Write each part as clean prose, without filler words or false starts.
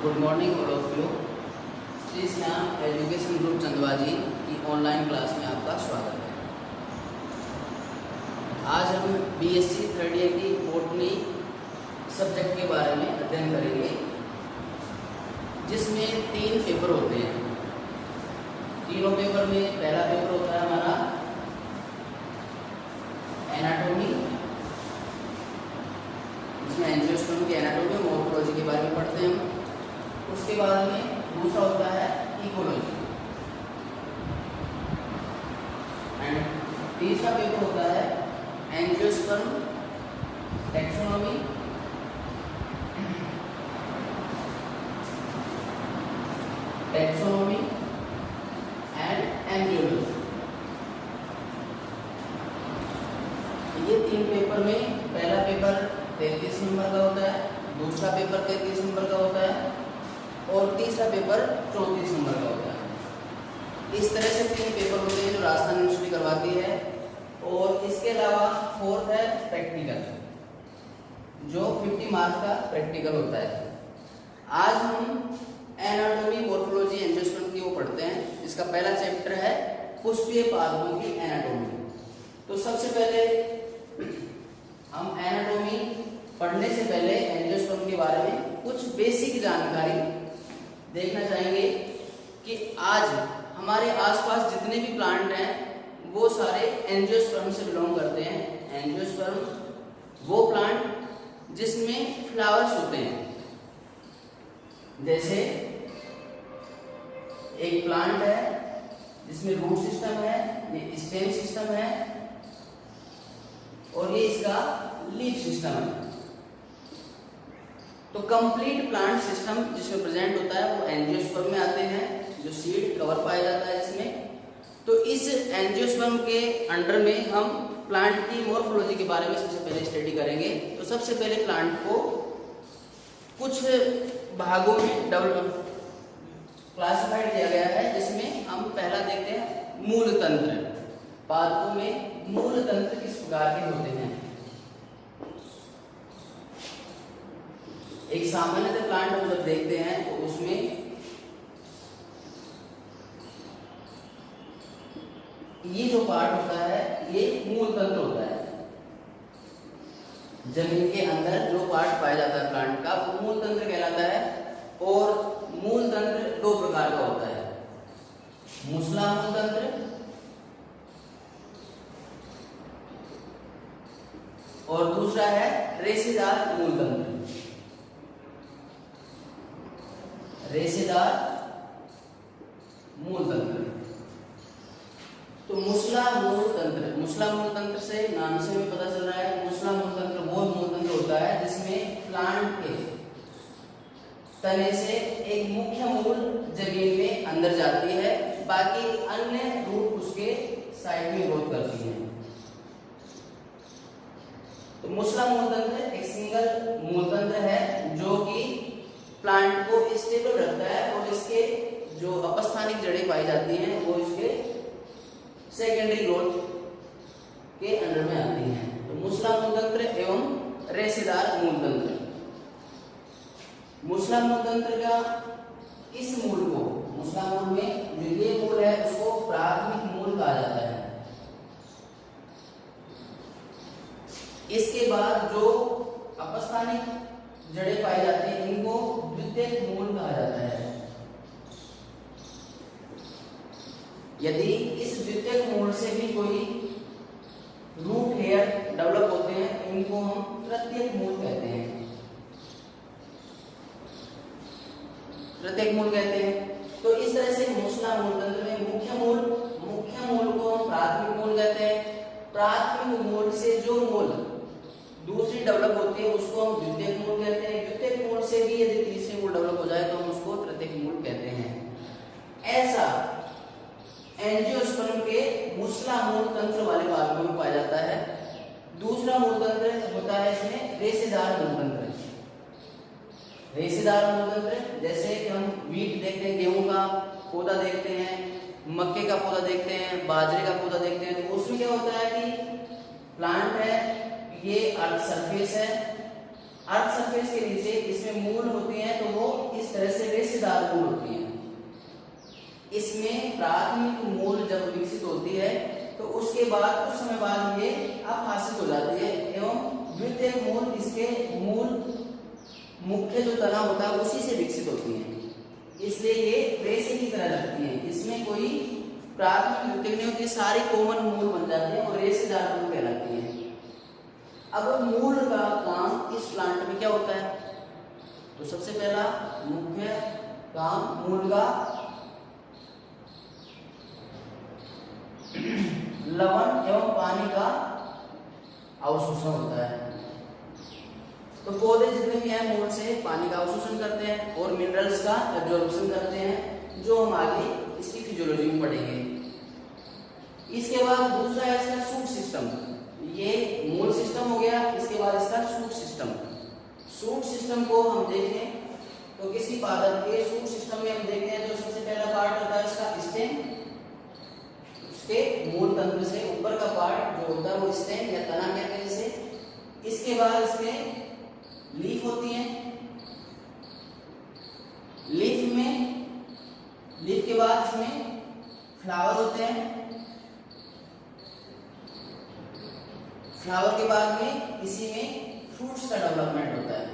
Good morning all of you. Shri Shyam education group Chandwa ji की online class में आपका स्वागत है। आज हम बीएससी थर्ड ईयर की बॉटनी सब्जेक्ट के बारे में अध्ययन करेंगे, जिसमें 3 पेपर होते हैं। तीनों पेपर में पहला पेपर होता है हमारा एनाटॉमी, जिसमें एंजियोस्पर्म की एनाटॉमी मॉर्फोलॉजी के बारे में पढ़ते हैं हम। उसके बाद में दूसरा होता है इकोलॉजी, एंड तीसरा पेपर होता है एंजियोस्पर्म, टैक्सोनॉमी, एंड एम्ब्रियोलॉजी। ये 3 पेपर में पहला पेपर 33 नंबर का होता है, दूसरा पेपर 33 नंबर का होता है और तीसरा पेपर 34 नंबर का होता है। इस तरह से 3 पेपर होते हैं जो राजस्थान यूनिवर्सिटी करवाती है। और इसके अलावा फोर्थ है प्रैक्टिकल, जो 50 मार्क्स का प्रैक्टिकल होता है। आज हम एनाटॉमी, मॉर्फोलॉजी, एंजियोस्पर्म की वो पढ़ते हैं, जिसका पहला चैप्टर है पुष्पीय पादपों की एनाटॉमी। तो सबसे पहले हम एनाटॉमी पढ़ने से पहले एंजियोस्पर्म के बारे में कुछ बेसिक जानकारी देखना चाहेंगे कि आज हमारे आसपास जितने भी प्लांट हैं वो सारे एंजियोस्पर्म से बिलोंग करते हैं। एंजियोस्पर्म वो प्लांट जिसमें फ्लावर्स होते हैं। जैसे एक प्लांट है जिसमें रूट सिस्टम है, ये स्टेम सिस्टम है और ये इसका लीफ सिस्टम है। तो कंप्लीट प्लांट सिस्टम जिसमें प्रेजेंट होता है वो एंजियोस्पर्म में आते हैं, जो सीड कवर पाया जाता है इसमें। तो इस एंजियोस्पर्म के अंडर में हम प्लांट की मॉर्फोलॉजी के बारे में सबसे पहले स्टडी करेंगे। तो सबसे पहले प्लांट को कुछ भागों में क्लासिफाइड किया गया है, जिसमें हम पहला देखते हैं मूल तंत्र। पादपों में मूल तंत्र किस प्रकार के होते हैं। एक सामान्यतः प्लांट हम जब देखते हैं तो उसमें ये जो पार्ट होता है ये मूल तंत्र होता है। जमीन के अंदर जो पार्ट पाया जाता है प्लांट का वो मूल तंत्र कहलाता है। और मूल तंत्र 2 प्रकार का होता है, मूसला मूल तंत्र और दूसरा है रेशेदार मूल तंत्र। रेशेदार मूल तंत्र। तो मूसला मूल तंत्र से नाम से भी पता चल रहा है, मूसला मूल तंत्र वो मूल तंत्र होता है जिसमें प्लांट के तने से एक मुख्य मूल जमीन में अंदर जाती है, बाकी अन्य रूट उसके साइड में ग्रोथ करती हैं। तो मूसला मूल तंत्र एक सिंगल मूल तंत्र है जो कि प्लांट को स्टेबल रखता है और इसके जो अपस्थानिक जड़ें पाई जाती हैं वो इसके सेकेंडरी ग्रोथ के अंडर में आती हैं। तो मूसला मूल तंत्र एवं रेशेदार मूल तंत्र। मूसला मूल तंत्र का इस मूल को, मूसला मूल में जो ये मूल है उसको प्राथमिक मूल कहा जाता है। इसके बाद जो अपस्थानिक जड़ें पाई जाती हैं इनको द्वितीयक मूल कहा जाता है। यदि इस द्वितीयक मूल से भी कोई रूट हेयर डेवलप होते हैं तो इनको हम तृतीयक मूल कहते हैं। तृतीयक मूल कहते हैं। तो इस तरह से मूसला मूल तंत्र में मुख्य मूल को हम प्राथमिक मूल कहते हैं। प्राथमिक मूल से जो मूल दूसरी डेवलप होती है उसको हम द्वितीयक मूल कहते हैं। द्वितीयक मूल से भी यदि तीसरी मूल डेवलप हो जाए तो हम उसको तृतीयक मूल कहते हैं। ऐसा एंजियोस्पर्म के मूसला मूल तंत्र वाले पादपों में पाया जाता है। दूसरा मूल तंत्र होता है इसमें रेशेदार मूल तंत्र। रेशेदार मूल तंत्र जैसे कि हम वीट देखते हैं, गेहूं का पौधा देखते हैं, मक्के का पौधा देखते हैं, बाजरे का पौधा देखते हैं। तो उसमें क्या होता है कि प्लांट है, ये अर्थ सरफेस है, अर्थ सरफेस के नीचे इसमें मूल होती हैं, तो वो इस तरह से रेशेदार मूल होती हैं। इसमें प्राथमिक मूल जब विकसित होती है तो उसके बाद कुछ समय बाद ये अपाशित हो जाती है एवं द्वितीयक मूल इसके मूल मुख्य जो तना होता है उसी से विकसित होती है, इसलिए ये रेशे की तरह लगती है। इसमें कोई प्राथमिक द्वितीयक नहीं होती, सारी कॉमन मूल बन जाती है और रेशेदार मूल कहलाती है। अब मूल का काम इस प्लांट में क्या होता है, तो सबसे पहला मुख्य काम मूल का लवण एवं पानी का अवशोषण होता है। तो पौधे जितने भी हैं मूल से पानी का अवशोषण करते हैं और मिनरल्स का एब्जॉर्प्शन करते हैं, जो हम आगे इसकी फिजियोलॉजी में पढ़ेंगे। इसके बाद दूसरा है इसका शूट सिस्टम। ये मूल सिस्टम हो गया, इसके बाद इसका शूट सिस्टम। शूट सिस्टम को हम देखें तो किसी पादप के शूट सिस्टम में हम देखते हैं तो सबसे पहला पार्ट होता है इसका स्टेम। उसके मूल तंत्र से ऊपर का पार्ट जो होता है वो स्टेम या तना कहते हैं जिसे। इसके बाद इसमें लीफ होती है। लीफ के बाद इसमें फ्लावर होते हैं। फ्लावर के बाद में इसी में फ्रूट्स का डेवलपमेंट होता है।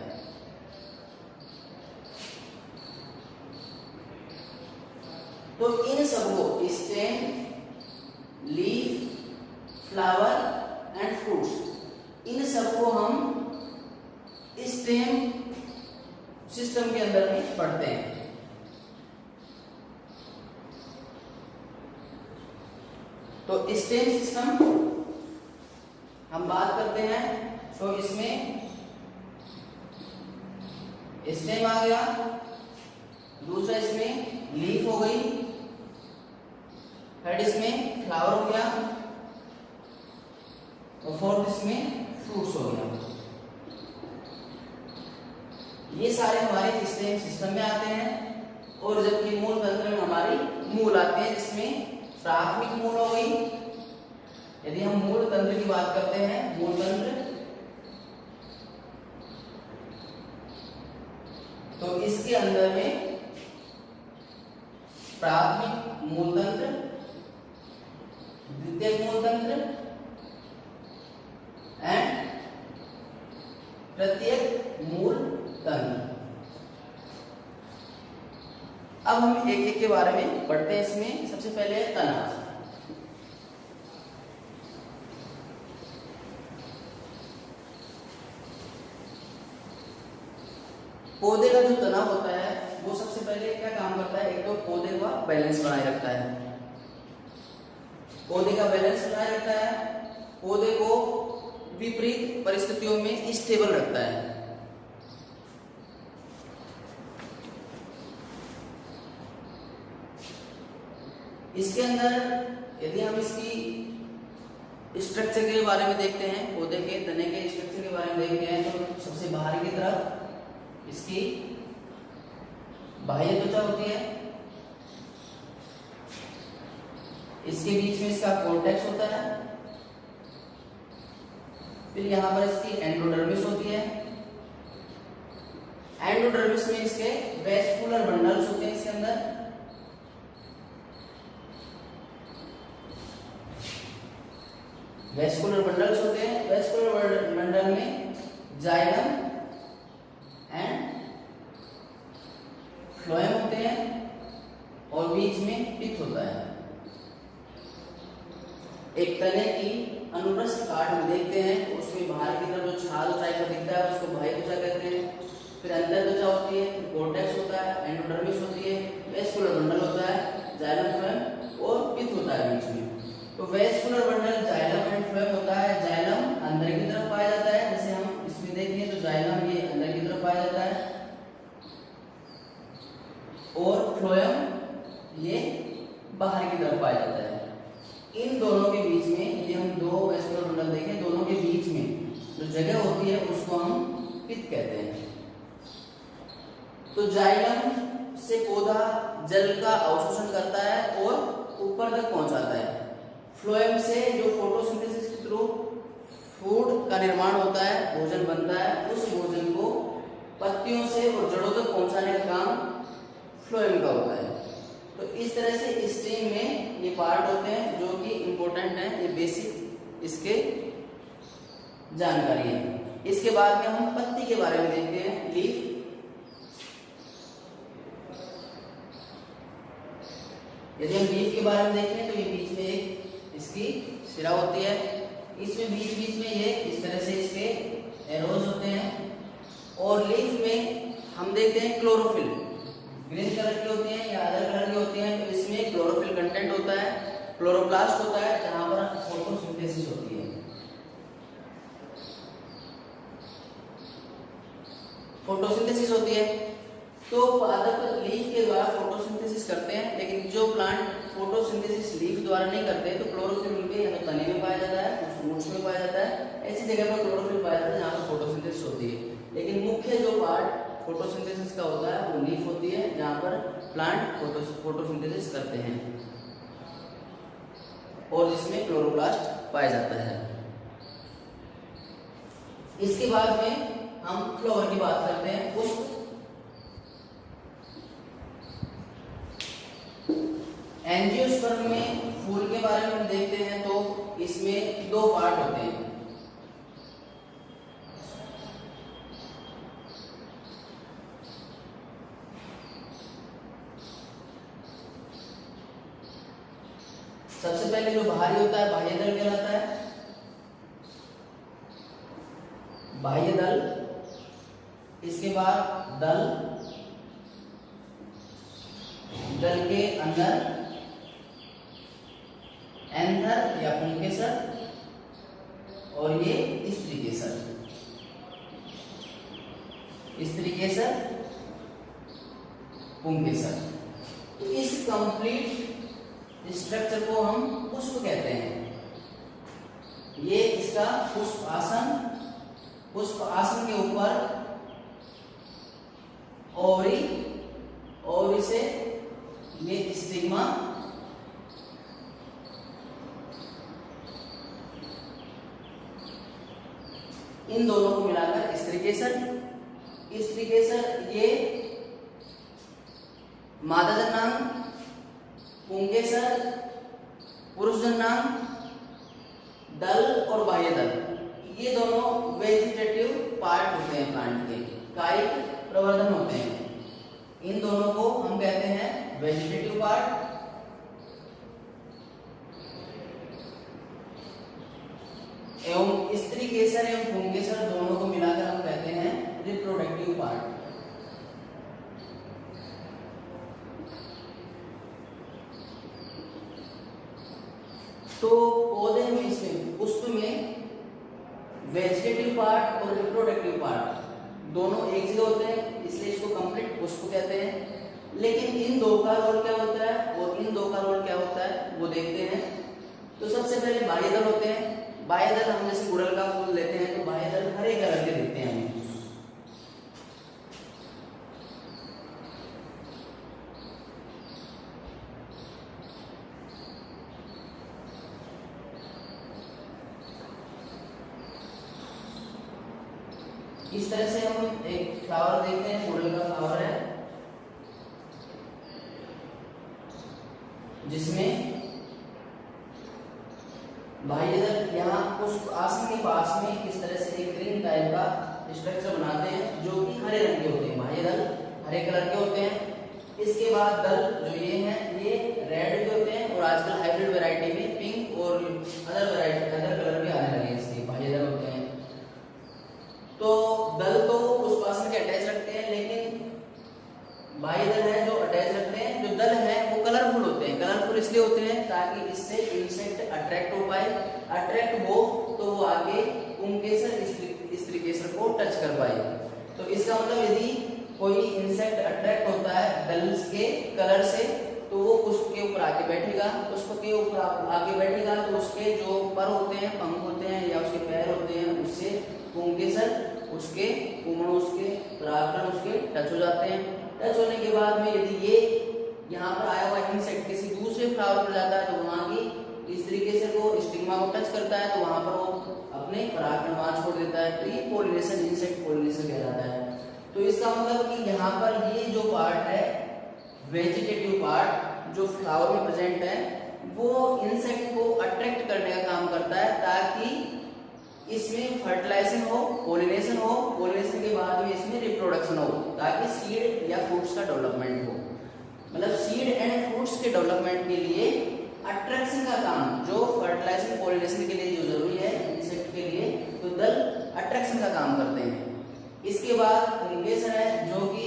तो इन सबको stem, leaf, flower and fruits, इन सबको हम स्टेम सिस्टम के अंदर में पढ़ते हैं। तो स्टेम सिस्टम हम बात करते हैं तो इसमें स्टेम आ गया, दूसरा इसमें लीफ हो गई, थर्ड इसमें फ्लावर हो गया और फोर्थ इसमें फ्रूट्स हो गया। ये सारे हमारे स्टेम सिस्टम में आते हैं। और जबकि मूल तंत्र में हमारी मूल आते हैं, जिसमें प्राथमिक मूल हो गई। यदि हम मूल तंत्र की बात करते हैं, मूल तंत्र, तो इसके अंदर में प्राथमिक मूल तंत्र, द्वितीयक मूल तंत्र एंड तृतीयक मूल तंत्र। अब हम एक एक के बारे में पढ़ते हैं। इसमें सबसे पहले है तना। पौधे का जो तना होता है वो सबसे पहले क्या काम करता है, एक तो पौधे का बैलेंस बनाए रखता है। पौधे का बैलेंस बनाए रखता है, पौधे को विपरीत परिस्थितियों में स्टेबल रखता है। इसके अंदर यदि हम इसकी स्ट्रक्चर के बारे में देखते हैं, पौधे के तने के स्ट्रक्चर के बारे में देखते हैं, तो सबसे बाहर की तरफ इसकी बाह्य त्वचा होती है। इसके बीच में इसका कॉर्टेक्स होता है। फिर यहाँ पर इसकी एंडोडर्मिस होती है। एंडोडर्मिस में इसके वेस्कुलर बंडल्स होते हैं। इसके अंदर वेस्कुलर बंडल्स होते हैं। वेस्कुलर बंडल में जाइलम एंड फ्लोएम होते हैं और बीच में पित्त होता है। एक तने की अनुप्रस्थ काट में देखते हैं तो उसमें बाहर की तरफ जो छाल टाइप का दिखता है उसको बाह्य त्वचा कहते हैं। फिर अंदर त्वचा होती है, फिर कॉर्टेक्स होता है, एंडोडर्मिस होती है, वेस्कुलर बंडल होता है, जाइलम फ्लोएम और पित्त होता है बीच में। तो vascular bundle xylem and phloem होता है। जाइलम अंदर की तरफ पाया जाता है, जैसे हम इसमें देखें तो जाइलम ये अंदर की तरफ पाया जाता है और फ्लोएम ये बाहर की तरफ पाया जाता है। इन दोनों के बीच में यदि हम दो वेस्कुलर बंडल देखें, दोनों के बीच में जो जगह होती है उसको हम पित्त कहते हैं। तो जाइलम से पौधा जल का अवशोषण करता है और ऊपर तक पहुंचाता है। फ्लोएम से जो फोटोसिंथेसिस के थ्रू फूड का निर्माण होता है, भोजन बनता है, उस भोजन को पत्तियों से और जड़ों तक पहुंचाने का काम फ्लोएम का होता है। तो इस तरह से स्टेम में ये पार्ट होते हैं जो कि इम्पोर्टेंट है, ये बेसिक इसके जानकारी है। इसके बाद में हम पत्ती के बारे में देखते हैं, लीफ। यदि हम लीफ के बारे में देखें तो ये बीच में एक इसकी सिरा होती है, इसमें बीच बीच में ये इस तरह से इसके एरोज होते हैं। और लीफ में हम देखते हैं क्लोरोफिल, ग्रीन कलर की होती हैं या अदर कलर की होती हैं। तो इसमें क्लोरोफिल कंटेंट होता है, क्लोरोप्लास्ट होता है जहां पर फोटोसिंथेसिस होती है। फोटोसिंथेसिस होती है तो पादप लीफ के द्वारा फोटोसिंथेसिस करते हैं, लेकिन जो प्लांट फोटोसिंथेसिस लीफ द्वारा नहीं करते तो क्लोरोफिल उनके या तो तने में पाया जाता है, कुछ रूट्स में पाया जाता है, ऐसी जगह पर क्लोरोफिल पाया जाता है जहां पर फोटोसिंथेसिस होती है। लेकिन मुख्य जो पार्ट फोटोसिंथेसिस का होता है वो लीफ होती है, जहां पर प्लांट फोटोसिंथेसिस करते हैं और जिसमें क्लोरोप्लास्ट पाया जाता है। इसके बाद में हम फ्लावर की बात करते हैं, पुष्प। एंजियोस्पर्म में फूल के बारे में हम देखते हैं तो इसमें दो पार्ट होते हैं। सबसे पहले जो बाहरी होता है बाह्य दल कहलाता है, बाह्य दल। इसके बाद दल, दल के अंदर एंथर या पुंकेसर, और ये स्त्रीकेसर। स्त्रीकेसर, पुंकेसर। तो इस कंप्लीट स्ट्रक्चर को हम पुष्प कहते हैं। ये इसका पुष्प आसन, पुष्प आसन के ऊपर ओवरी, ओवरी से ये स्टिग्मा, इन दोनों को मिलाकर स्त्रीकेसर। स्त्रीकेसर ये मादा जन्नांग, पुंकेसर पुरुष जन्नांग, दल और बाह्य दल, ये दोनों वेजिटेटिव पार्ट होते हैं प्लांट के, कायिक प्रवर्धन होते हैं। इन दोनों को हम कहते हैं वेजिटेटिव पार्ट। एवं स्त्रीकेसर एवं पुंकेसर दोनों को मिलाकर हम कहते हैं रिप्रोडक्टिव पार्ट। तो पौधे में, इसमें पुष्प में वेजिटेटिव पार्ट और रिप्रोडक्टिव पार्ट दोनों एक जगह होते हैं, इसलिए इसको कंप्लीट पुष्प कहते हैं। लेकिन इन दो का रोल क्या होता है और इन दो का रोल क्या होता है वो देखते हैं। तो सबसे पहले बाह्य दल होते हैं। बाह्य दल हम जैसे गुड़हल का फूल लेते हैं तो बाह्य दल हरे कलर के दिखते हैं हमें। इस तरह से हम एक फ्लावर देखते हैं, गुड़हल का फ्लावर है जिसमें बाह्य दल यहाँ पुष्प आसन के पास में इस तरह से एक रिंग टाइप का स्ट्रक्चर बनाते हैं जो कि हरे रंग के होते हैं। बाह्य दल हरे कलर के होते हैं। इसके बाद दल जो ये हैं ये रेड के होते हैं और आजकल हाइब्रिड वैरायटी में पिंक और अदर वैरायटी अदर कलर भी आने लगे हैं, इसके बाह्य दल होते हैं। तो दल तो पुष्प आसन के अटैच रखते हैं, लेकिन बाह्य दल है जो अटैच रखते हैं। जो दल है वो कलरफुल होते हैं। कलरफुल इसलिए होते हैं ताकि इससे इंसेक्ट अट्रैक्ट हो पाए। अट्रैक्ट हो तो वो आगे पुंकेसर स्त्रीकेसर को टच कर पाए। तो इसका मतलब यदि कोई इंसेक्ट अट्रैक्ट होता है दल के कलर से तो वो पुष्प के ऊपर आके बैठेगा। पुष्प के ऊपर आके बैठेगा तो उसके जो पर होते हैं, पंख होते हैं या उसके पैर होते हैं, उससे पुंकेसर उसके कुमड़ उसके परागकण उसके टच हो जाते हैं। टच होने के बाद में यदि ये यहाँ पर आया हुआ इंसेक्ट किसी दूसरे फ्लावर पर जाता है तो वहाँ की इस तरीके से वो स्टिग्मा को टच करता है तो वहाँ पर वो अपने परागकण वहां छोड़ देता है, तो ये पोलिनेशन, इंसेक्ट पोलिनेशन कहलाता है। तो इसका मतलब कि यहाँ पर ये जो पार्ट है वेजिटेटिव पार्ट जो फ्लावर में प्रेजेंट है वो इंसेक्ट को अट्रैक्ट करने का काम करता है ताकि इसमें फर्टिलाइजेशन हो, पोलिनेशन हो, पोलिनेशन के बाद में इसमें रिप्रोडक्शन हो, ताकि सीड या फ्रूट्स का डेवलपमेंट हो। मतलब सीड एंड फ्रूट्स के डेवलपमेंट के लिए अट्रैक्शन का काम, जो फर्टिलाइजेशन पोलिनेशन के लिए जो जरूरी है इंसेक्ट के लिए, तो दल अट्रैक्शन का काम करते हैं। इसके बाद पुंकेसर है, जो कि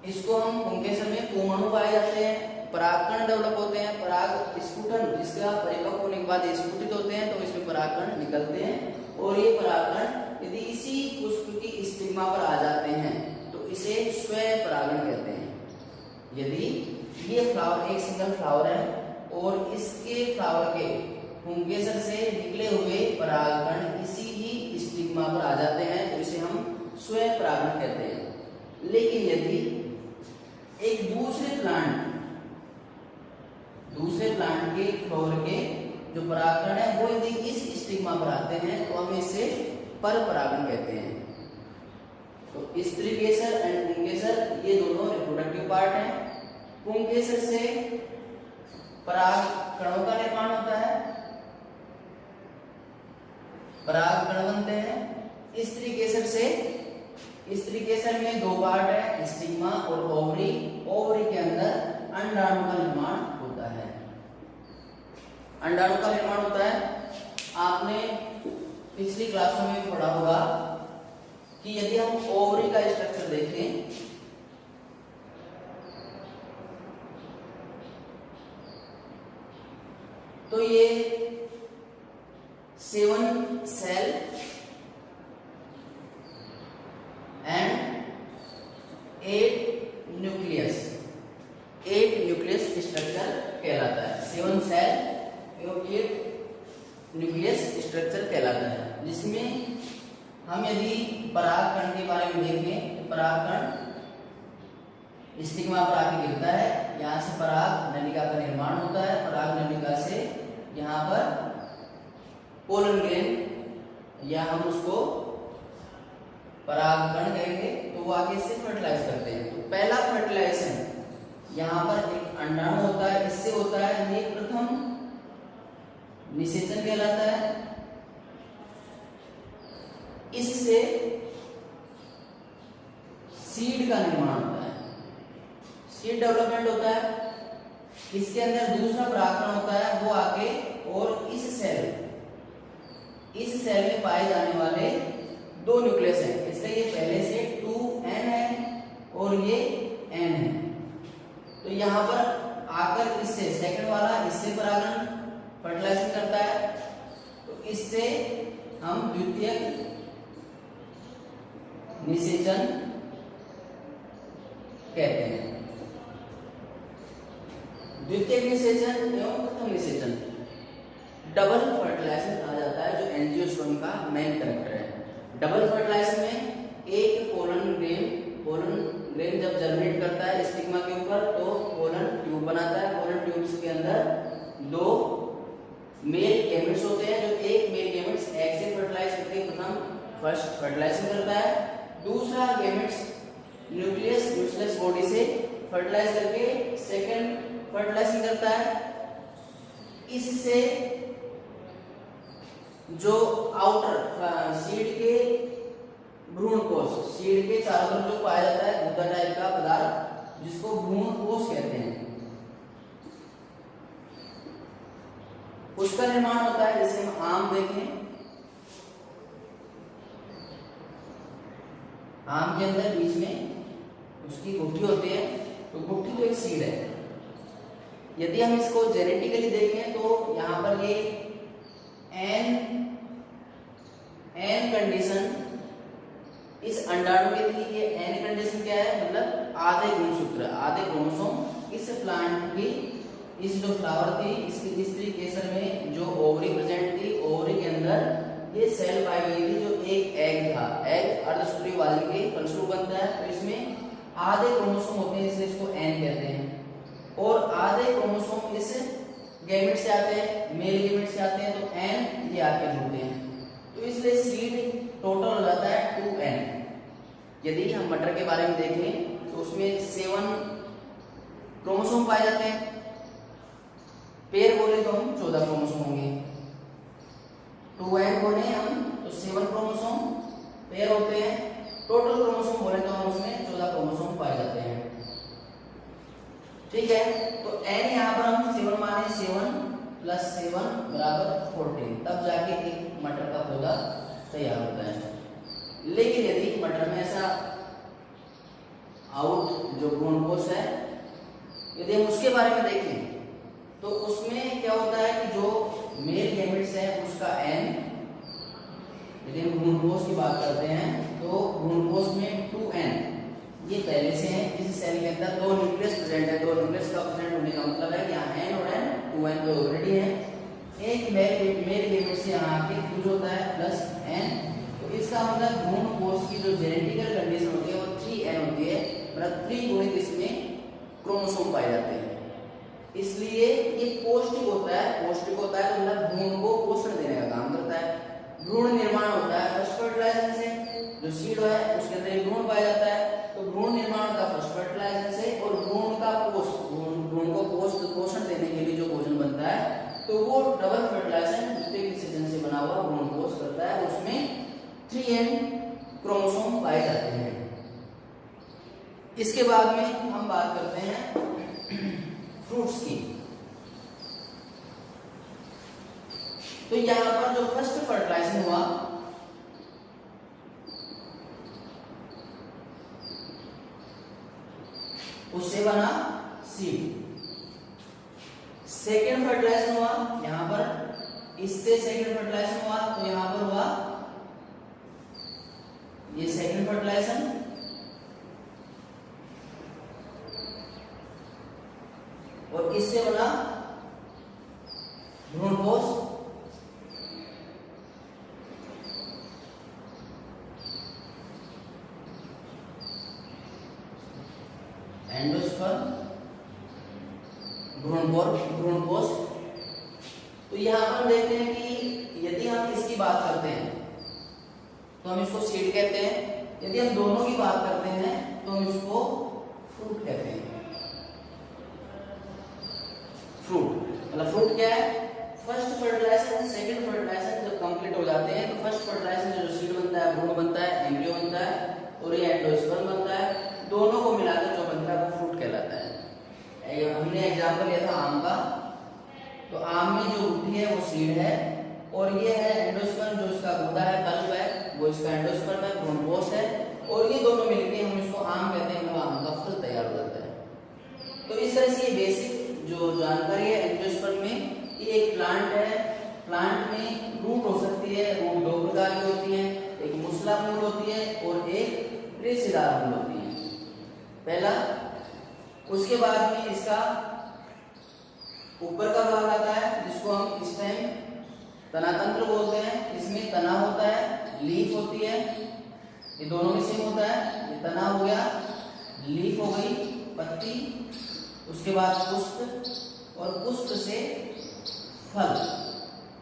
इसको हम पुंकेसर में पुंकेसर पाए जाते हैं, परागकण डेवलप होते हैं, पराग स्फुटन जिसका परिपक्व होने के बाद स्फुटित होते हैं तो इसमें परागकण निकलते हैं, और ये परागकण यदि इसी पुष्प की स्टिग्मा पर आ जाते हैं तो इसे स्वयं परागण कहते हैं। यदि ये फ्लावर एक सिंगल फ्लावर है और इसके फ्लावर के पुंकेसर से निकले हुए परागकण इसी ही स्टिग्मा पर आ जाते हैं तो इसे हम स्वयं परागण कहते हैं। लेकिन यदि एक दूसरे प्लांट के फ्लावर के जो परागकण है वो यदि इस स्टिग्मा पर आते हैं तो हम इसे पर परागण कहते हैं। तो स्त्रीकेसर एंड पुंकेसर ये दोनों रिप्रोडक्टिव पार्ट हैं। पुंकेसर से परागकणों का निर्माण होता है, परागकण बनते हैं। स्त्रीकेसर में दो पार्ट है, स्टिग्मा और ओवरी। ओवरी के अंदर अंडाणु का निर्माण होता है। अंडाणु का निर्माण होता है। आपने पिछली क्लासों में पढ़ा होगा कि यदि हम ओवरी का स्ट्रक्चर देखें तो ये 7 सेल एंड 8 न्यूक्लियस स्ट्रक्चर कहलाता है। 7 सेल एवं 8 न्यूक्लियस स्ट्रक्चर कहलाता है, जिसमें हम यदि परागकण के बारे में देखें तो परागकण स्टिग्मा पर आके गिरता है, यहाँ से पराग नलिका का निर्माण होता है। पराग नलिका से यहाँ पर पोलन ग्रेन या हम उसको परागकण कहेंगे तो वो आगे से फर्टिलाइज करते हैं। तो पहला फर्टिलाइजेशन यहाँ पर एक अंडाणु होता है, इससे होता है, ये प्रथम निषेचन कहलाता है। इससे सीड का निर्माण होता है, सीड डेवलपमेंट होता है। इसके अंदर दूसरा परागकण होता है, वो आके और इस सेल में पाए जाने वाले 2 न्यूक्लियस हैं, इसलिए ये पहले से 2n है और ये n है। तो यहाँ पर आकर इससे सेकंड वाला इससे परागण फर्टिलाइजेशन करता है, तो इससे हम द्वितीयक निषेचन कहते हैं। द्वितीयक निषेचन एवं प्रथम निषेचन डबल फर्टिलाइजेशन आ जाता है, जो एंजियोस्पर्म का मेन कैरेक्टर है। डबल फर्टिलाइजेशन में एक पोलन ग्रेन जब जर्मिनेट करता है स्टिग्मा के ऊपर तो पोलन ट्यूब बनाता है। पोलन ट्यूब्स के अंदर 2 मेल गैमेट्स होते हैं, जो एक मेल गैमेट्स एग से फर्टिलाइज करके फर्स्ट फर्टिलाइजेशन करता है, दूसरा गैमेट्स न्यूक्लियस बॉडी से फर्टिलाइज करके सेकंड फर्टिलाइजेशन करता है। इससे जो आउटर सीड के भ्रूण कोश, सीड के चारों तरफ जो पाया जाता है गुद्दा टाइप का पदार्थ जिसको भ्रूण कोश कहते हैं, उसका निर्माण होता है। जैसे हम आम देखें, आम के अंदर बीच में उसकी गुठली होती है, तो गुठली तो एक सीड है। यदि हम इसको जेनेटिकली देखें तो यहाँ पर ये एन कंडीशन इस अंडाणु में थी। ये एन कंडीशन क्या है, मतलब आधे गुणसूत्र, आधे क्रोमोसोम इस प्लांट की, इस जो फ्लावर थी इसकी स्त्रीकेसर में जो ओवरी प्रेजेंट थी, ओवरी के अंदर ये सेल पाई गई थी जो एक एग था। एग अर्धसूत्री वाले के फलस्वरूप बनता है, तो इसमें आधे क्रोमोसोम होते हैं, इसलिए इसको एन कहते हैं। और आधे क्रोमोसोम इस गैमेट से आते हैं, मेल गैमेट से आते हैं, तो एन ये आके जुड़ते हैं, तो इसलिए सीड टोटल हो जाता है 2n। यदि हम मटर के बारे में देखें तो उसमें 7 क्रोमोसोम पाए जाते हैं, पेयर बोले तो हम 14 क्रोमोसोम होंगे। 2n बोले हम तो 7 क्रोमोसोम पेयर होते हैं, टोटल क्रोमोसोम बोले तो हम उसमें 14 क्रोमोसोम पाए जाते हैं। ठीक है, तो n यहाँ पर हम 7 माने 7 + 7 = 14, तब जाके एक मटर का पौधा तैयार होता है। लेकिन यदि मटर में ऐसा आउट जो भ्रूणकोश है, यदि हम उसके बारे में देखें तो उसमें क्या होता है कि जो मेल गैमेट्स है उसका n, यदि हम भ्रूणकोश की बात करते हैं तो भ्रूणकोश में 2n ये पहले से है। इस सेल के अंदर 2 न्यूक्लियस प्रेजेंट है। 2 न्यूक्लियस का प्रेजेंट होने का मतलब है कि यहाँ n और n 2n तो ऑलरेडी है, एक मेल गैमेट से यहाँ आके फ्यूज होता है प्लस n, तो इसका मतलब भ्रूणकोश की जो जेनेटिकल कंडीशन होती है वो 3n होती है, मतलब 3 गुणित इसमें क्रोमोसोम पाए जाते हैं। इसलिए ये पौष्टिक होता है। पौष्टिक होता है तो मतलब भ्रूण को पोषण देने का काम करता है। भ्रूण निर्माण होता है फर्स्ट फर्टिलाइजेशन से, जो सीड है उसके अंदर एक भ्रूण पाया जाता है, तो भ्रूण निर्माण होता है फर्स्ट फर्टिलाइजेशन से, और भ्रूण को पोषण देने के लिए जो भोजन बनता है तो वो डबल फर्टिलाइजेशन द्वितीयक विसेचन से बना हुआ भ्रूण कोष करता है, उसमें 3n क्रोमोसोम पाए जाते हैं। इसके बाद में हम बात करते हैं फ्रूट्स की। तो यहां पर जो फर्स्ट फर्टिलाइजेशन हुआ उससे बना सीड। सेकेंड फर्टिलाइजेशन हुआ यहां पर, इससे सेकेंड फर्टिलाइजेशन हुआ तो यहां पर हुआ ये सेकेंड फर्टिलाइजेशन, और इससे बना भ्रूणकोश, एंडोस्पर्म, भ्रूणकोश। तो यहां पर देखते हैं कि यदि हम इसकी बात करते हैं तो हम इसको सीड कहते हैं, यदि हम दोनों की बात करते हैं तो हम इसको फ्रूट कहते हैं। फ्रूट मतलब फ्रूट क्या है, फर्स्ट फर्टिलाइजेशन सेकंड फर्टिलाइजेशन जब कंप्लीट हो जाते हैं तो फर्स्ट फर्टिलाइजेशन से जो सीड बनता है, भ्रूण बनता है, एम्ब्रियो बनता है और ये एंडोस्पर्म बनता है, दोनों को मिलाकर जो बनता है वो फ्रूट कहलाता है। हमने एग्जांपल लिया था आम का, तो आम में जो गुठली है वो सीड है, और ये है एंडोस्पर्म जो इसका गूदा है, पल्प है, वो इसका एंडोस्पर्म है, भ्रूणकोश है, और ये दोनों मिलके हम इसको आम कहते हैं, वो आम का फल तैयार हो जाता है। तो इस तरह से ये बेसिक जो जानकारी है एंजियोस्पर्म में, ये एक प्लांट है। प्लांट में रूट हो सकती है, रूट 2 प्रकार की होती है, एक मूसला मूल होती है और एक रेशेदार मूल होती है, पहला। उसके बाद में इसका ऊपर का भाग आता है जिसको हम स्टेम तनातंत्र बोलते हैं, इसमें तना होता है, लीफ होती है, ये दोनों में सेम होता है, ये तना हो गया, लीफ हो गई, पत्ती, उसके बाद पुष्प, और पुष्प से फल,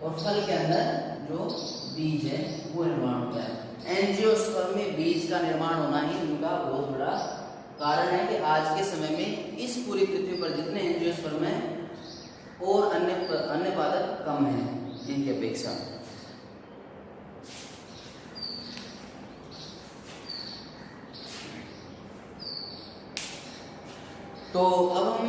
और फल के अंदर जो बीज है वो निर्माण होता है। एंजियोस्पर्म में बीज का निर्माण होना ही उनका बहुत बड़ा कारण है कि आज के समय में इस पूरी पृथ्वी पर जितने एंजियोस्पर्म हैं और अन्य पादप कम हैं इनकी अपेक्षा। तो अब हम